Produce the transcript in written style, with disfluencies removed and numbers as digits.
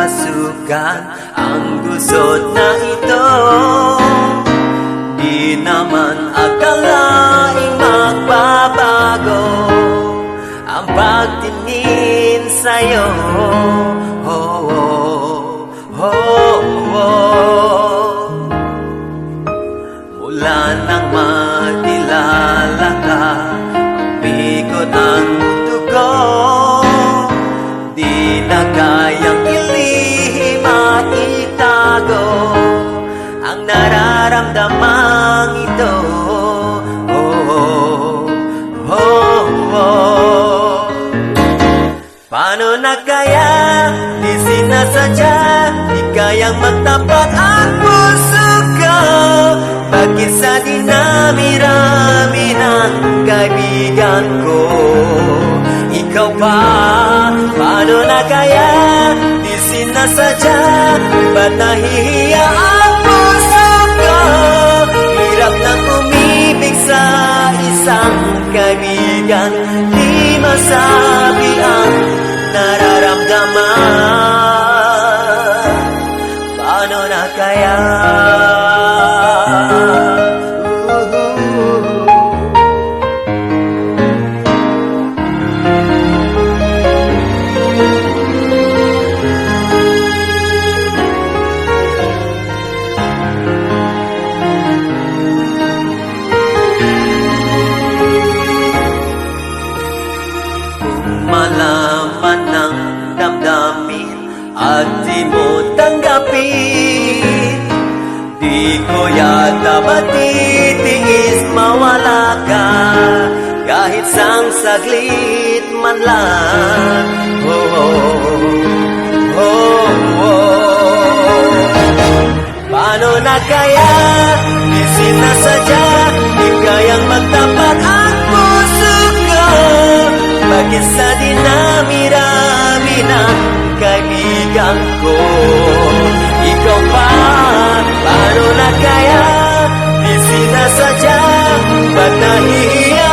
pasukan ang gusot na ito. Di naman akalaing magbabago ang pagtingin sa'yo. Oh, oh, oh, oh. Mula nang makilala ka, umikot ang mundo ko. Di na kayang ilihim at itago ang nararamdamang ito. Oh, oh, oh, oh. Paano na kaya? Di sinasadya, di kayang magtapat ang puso ko. Bakit sa dinami-rami ng kaibigan ko, ikaw pa? Paano na kaya? Di sinasadya, ba't nahihiya ang puso ko? Hirap nang umibig sa isang kaibigan, di masabi ang nararamdaman. Paano na kaya? Malaman ng damdamin at di mo tanggapin, di ko yata matitiis mawala ka kahit sang saglit man lang. Oh, oh, oh, oh. Paano na kaya? Di sinasadya, di kayang magtapat ang puso ko. Bakit sa dinami-rami ng kaibigan ko, ikaw pa? Paano na kaya? Di sinasadya, ba't nahihiya